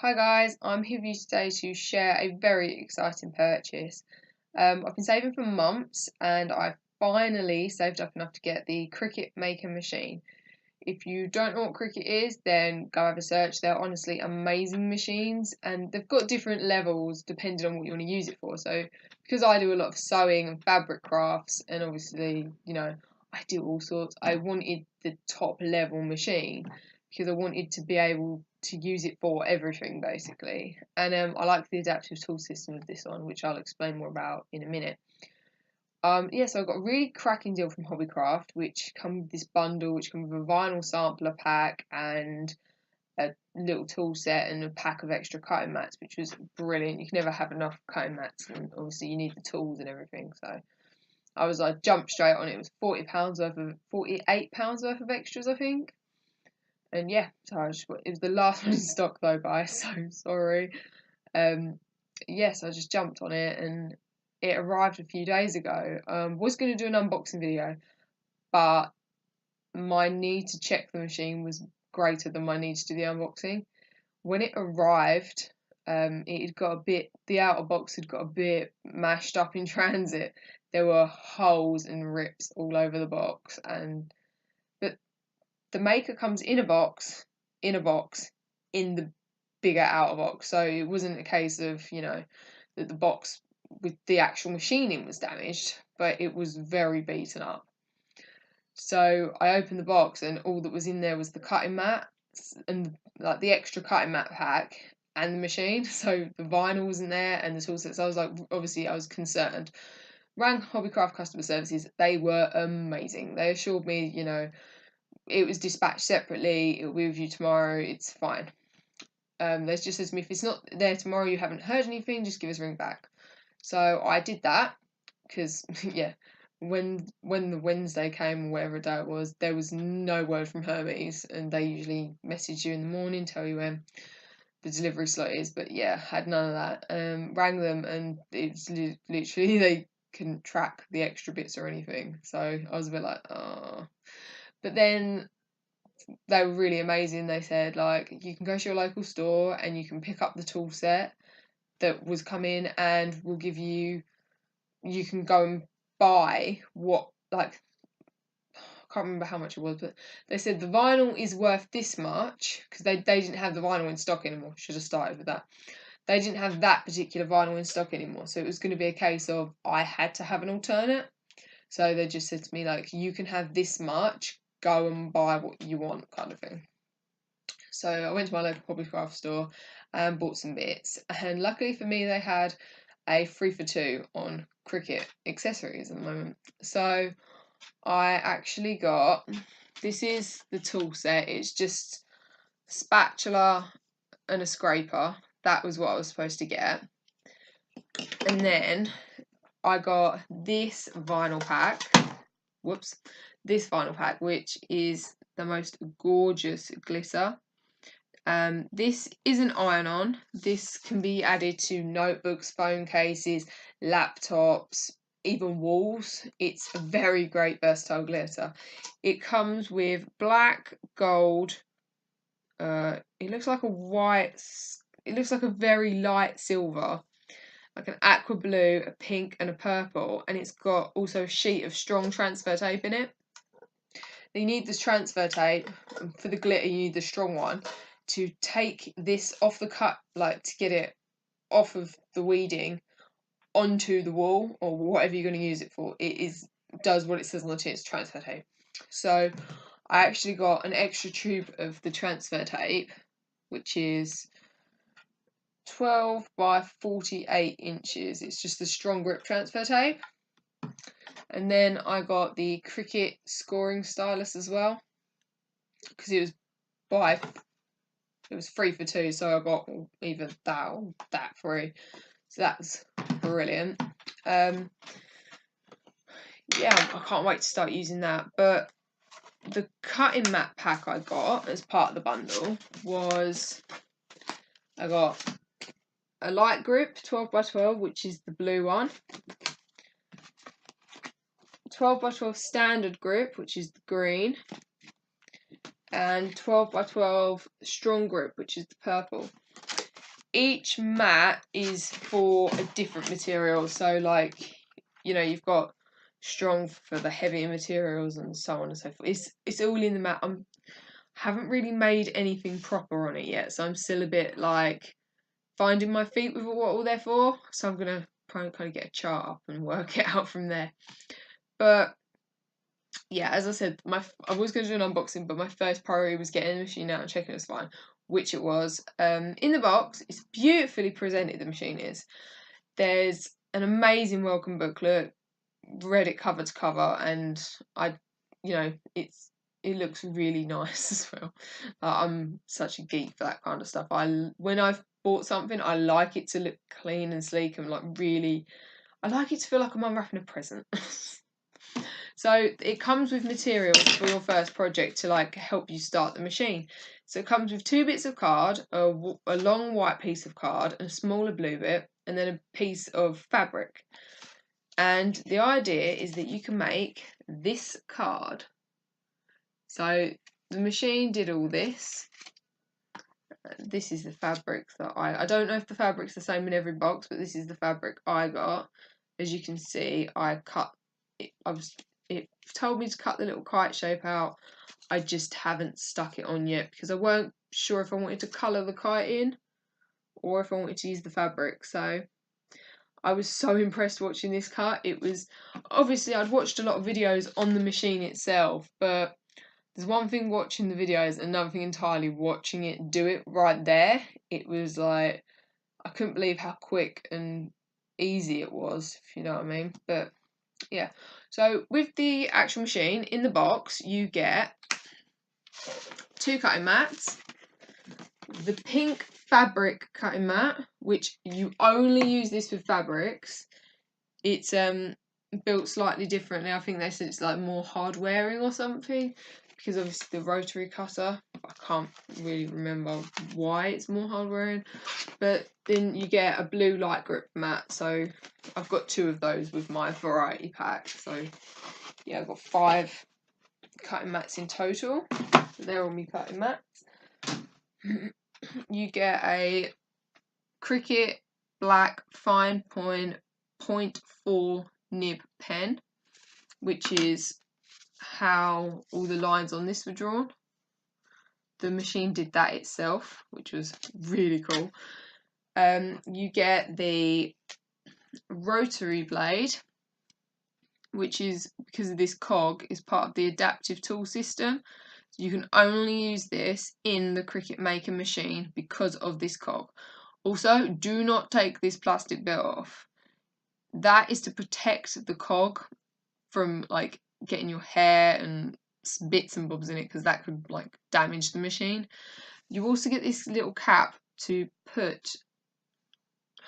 Hi guys, I'm here with you today to share a very exciting purchase. I've been saving for months and I finally saved up enough to get the Cricut maker machine. If you don't know what Cricut is, then go have a search. They're honestly amazing machines and they've got different levels depending on what you want to use it for. So because I do a lot of sewing and fabric crafts and obviously, I do all sorts, I wanted the top level machine because I wanted to be able to use it for everything basically. And I like the adaptive tool system of this one, which I'll explain more about in a minute. So I got a really cracking deal from Hobbycraft, which come with this bundle, which comes with a vinyl sampler pack and a little tool set and a pack of extra cutting mats, which was brilliant. You can never have enough cutting mats, and obviously you need the tools and everything. So I jumped straight on it. It was £48 worth of extras, I think. And yeah, it was the last one in stock though, guys. So sorry. Yes, I just jumped on it and it arrived a few days ago. Was going to do an unboxing video, but my need to check the machine was greater than my need to do the unboxing. When it arrived, the outer box had got a bit mashed up in transit. There were holes and rips all over the box, but the maker comes in a box, in the bigger outer box. So it wasn't a case of, that the box with the actual machining was damaged, but it was very beaten up. So I opened the box and all that was in there was the cutting mat and like the extra cutting mat pack and the machine. So the vinyl wasn't there and the tool set. So I was like, obviously I was concerned. Rang Hobbycraft customer services. They were amazing. They assured me, it was dispatched separately. It'll be with you tomorrow. It's fine. They just said to me, if it's not there tomorrow, you haven't heard anything, just give us a ring back. So I did that because yeah, when the Wednesday came or whatever day it was, there was no word from Hermes, and they usually message you in the morning, tell you when the delivery slot is. But yeah, had none of that. Rang them, and it's literally they couldn't track the extra bits or anything. So I was a bit like, oh. But then they were really amazing. They said, like, you can go to your local store and you can pick up the tool set that was coming, and you can go and buy I can't remember how much it was, but they said the vinyl is worth this much because they didn't have the vinyl in stock anymore. Should have started with that. They didn't have that particular vinyl in stock anymore, so it was going to be a case of I had to have an alternate. So they just said to me, like, you can have this much, go and buy what you want, kind of thing. So I went to my local Hobbycraft store and bought some bits, and luckily for me, they had a 3 for 2 on Cricut accessories at the moment. So I actually got, this is the tool set. It's just a spatula and a scraper. That was what I was supposed to get. And then I got this vinyl pack. This vinyl pack, which is the most gorgeous glitter. This isn't iron-on. This can be added to notebooks, phone cases, laptops, even walls. It's a very great versatile glitter. It comes with black, gold. It looks like it looks like a very light silver, like an aqua blue, a pink, and a purple. And it's got also a sheet of strong transfer tape in it. You need this transfer tape. For the glitter, you need the strong one to take this off the cut, like to get it off of the weeding onto the wall or whatever you're going to use it for. Does what it says on the tin. It's transfer tape. So I actually got an extra tube of the transfer tape, which is 12 by 48 inches. It's just the strong grip transfer tape. And then I got the Cricut scoring stylus as well, because it was 3 for 2, so I got either that or that free. So that's brilliant. Yeah, I can't wait to start using that. But the cutting mat pack I got as part of the bundle was, I got a light grip 12 by 12, which is the blue one. 12 by 12 standard grip, which is the green. And 12 by 12 strong grip, which is the purple. each mat is for a different material. So like, you know, you've got strong for the heavier materials and so on and so forth. It's all in the mat. Haven't really made anything proper on it yet, so I'm still a bit like finding my feet with what all they're for. So I'm gonna kind of get a chart up and work it out from there. But yeah, as I said, I was going to do an unboxing, but my first priority was getting the machine out and checking it was fine, which it was. In the box, it's beautifully presented. The machine is. There's an amazing welcome booklet, read it cover to cover, and it looks really nice as well. I'm such a geek for that kind of stuff. When I've bought something, I like it to look clean and sleek and like really. I like it to feel like I'm unwrapping a present. So it comes with materials for your first project to like help you start the machine. So it comes with 2 bits of card, a long white piece of card, and a smaller blue bit, and then a piece of fabric. And the idea is that you can make this card. So the machine did all this. This is the fabric that I don't know if the fabric's the same in every box, but this is the fabric I got. As you can see, I cut it. It told me to cut the little kite shape out. I just haven't stuck it on yet because I weren't sure if I wanted to colour the kite in or if I wanted to use the fabric. So I was so impressed watching this cut. It was obviously I'd watched a lot of videos on the machine itself, but there's one thing watching the videos and another thing entirely watching it do it right there. It was like I couldn't believe how quick and easy it was, if you know what I mean. But yeah, so with the actual machine in the box, you get 2 cutting mats, the pink fabric cutting mat, which you only use this with fabrics. It's built slightly differently. I think they said it's like more hard wearing or something, because obviously the rotary cutter, I can't really remember why it's more hard wearing. But then you get a blue light grip mat, so I've got 2 of those with my variety pack. So yeah, I've got 5 cutting mats in total. They're all my cutting mats. You get a Cricut black fine point 0.4 nib pen, which is how all the lines on this were drawn. The machine did that itself, which was really cool. You get the rotary blade, which is, because of this cog, is part of the adaptive tool system. So you can only use this in the Cricut Maker machine because of this cog. Also, do not take this plastic bit off. That is to protect the cog from like getting your hair and bits and bobs in it, because that could like damage the machine. You also get this little cap to put,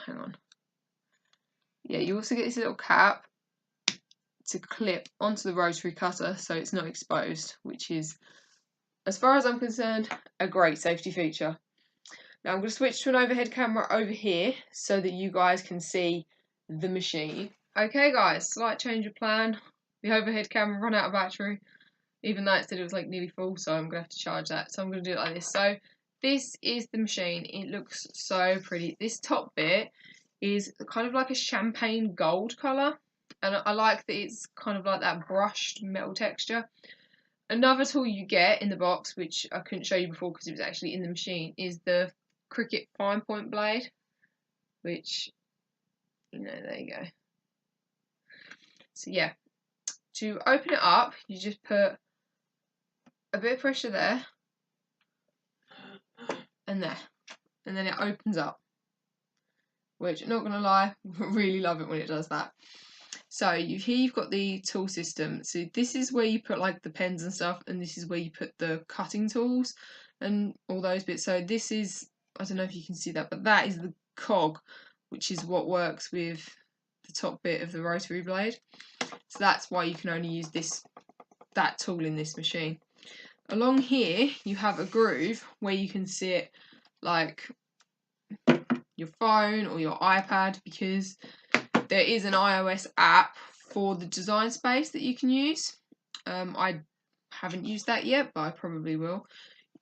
hang on. Yeah, you also get this little cap to clip onto the rotary cutter so it's not exposed, which is, as far as I'm concerned, a great safety feature. Now I'm going to switch to an overhead camera over here so that you guys can see the machine. Okay guys, slight change of plan. The overhead camera ran out of battery, even though it said it was like nearly full, so I'm going to have to charge that. So I'm going to do it like this. So this is the machine. It looks so pretty. This top bit is kind of like a champagne gold colour, and I like that it's kind of like that brushed metal texture. Another tool you get in the box, which I couldn't show you before because it was actually in the machine, is the Cricut fine point blade, which, there you go. So yeah, to open it up, you just put a bit of pressure there and there, and then it opens up, which, not gonna lie, really love it when it does that. So here you've got the tool system. So this is where you put like the pens and stuff, and this is where you put the cutting tools and all those bits. So this is, I don't know if you can see that, but that is the cog, which is what works with the top bit of the rotary blade. So that's why you can only use that tool in this machine. Along here you have a groove where you can sit like your phone or your iPad, because there is an iOS app for the design space that you can use. I haven't used that yet, but I probably will.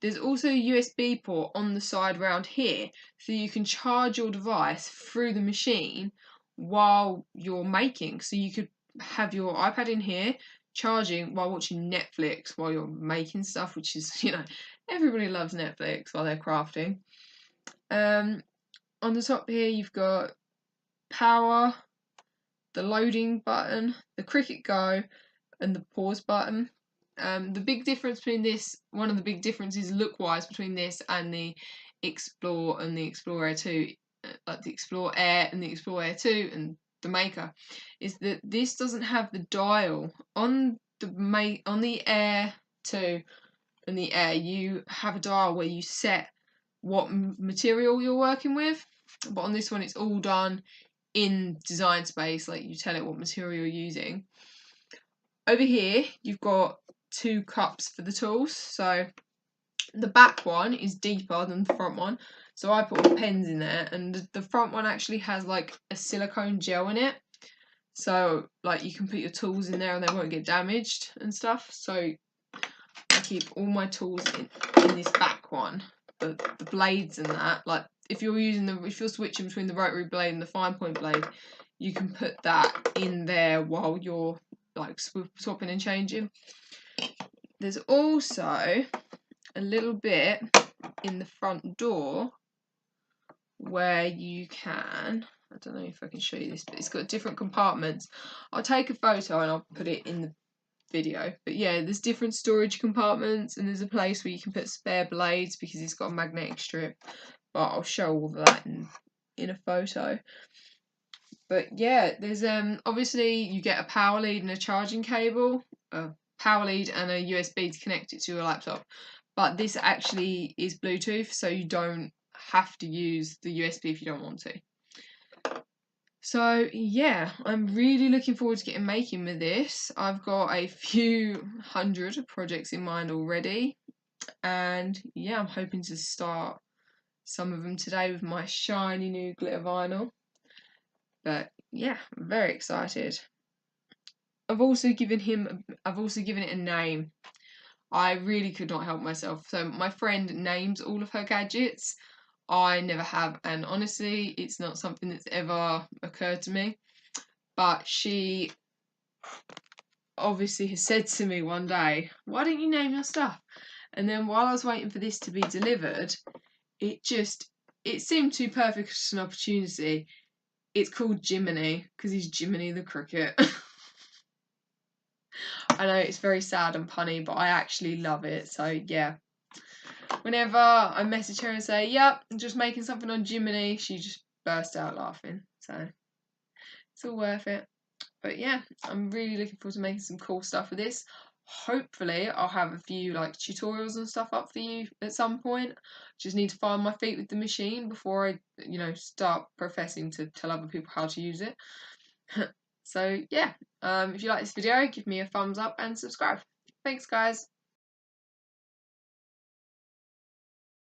there's also a USB port on the side round here, so you can charge your device through the machine while you're making. So you could have your iPad in here charging while watching Netflix while you're making stuff, which is, you know, everybody loves Netflix while they're crafting. On the top here you've got power, the loading button, the Cricut Go, and the pause button. The big difference between this, one of the big differences look-wise between this and the Explore and the Explore Air 2, like the Explore Air and the Explore Air 2 and the Maker, is that this doesn't have the dial. On the Air 2 and the Air, you have a dial where you set what material you're working with, but on this one it's all done in Design Space, like you tell it what material you're using. Over here you've got 2 cups for the tools, so the back one is deeper than the front one, so I put all the pens in there, and the front one actually has like a silicone gel in it, so like you can put your tools in there and they won't get damaged and stuff. So I keep all my tools in this back one, the blades and that, like if you're switching between the rotary blade and the fine point blade, you can put that in there while you're like swapping and changing. There's also a little bit in the front door where you can, I don't know if I can show you this, but it's got different compartments. I'll take a photo and I'll put it in the video, but yeah, there's different storage compartments, and there's a place where you can put spare blades because it's got a magnetic strip, but I'll show all of that in a photo. But yeah, there's obviously you get a power lead and a charging cable, a power lead and a USB to connect it to your laptop, but this actually is Bluetooth, so you don't have to use the USB if you don't want to. So yeah, I'm really looking forward to getting making with this. I've got a few hundred projects in mind already, and yeah, I'm hoping to start some of them today with my shiny new glitter vinyl. But yeah, I'm very excited. I've also given it a name. I really could not help myself. So my friend names all of her gadgets. I never have, and honestly, it's not something that's ever occurred to me. But she obviously has said to me one day, "Why don't you name your stuff?" And then while I was waiting for this to be delivered, it seemed too perfect an opportunity. It's called Jiminy because he's Jiminy the Cricket. I know it's very sad and punny, but I actually love it. So yeah. Whenever I message her and say, "Yep, I'm just making something on Jiminy," she just bursts out laughing. So it's all worth it. But yeah, I'm really looking forward to making some cool stuff with this. Hopefully I'll have a few like tutorials and stuff up for you at some point. Just need to find my feet with the machine before I, you know, start professing to tell other people how to use it. So yeah, if you like this video, give me a thumbs up and subscribe. Thanks guys.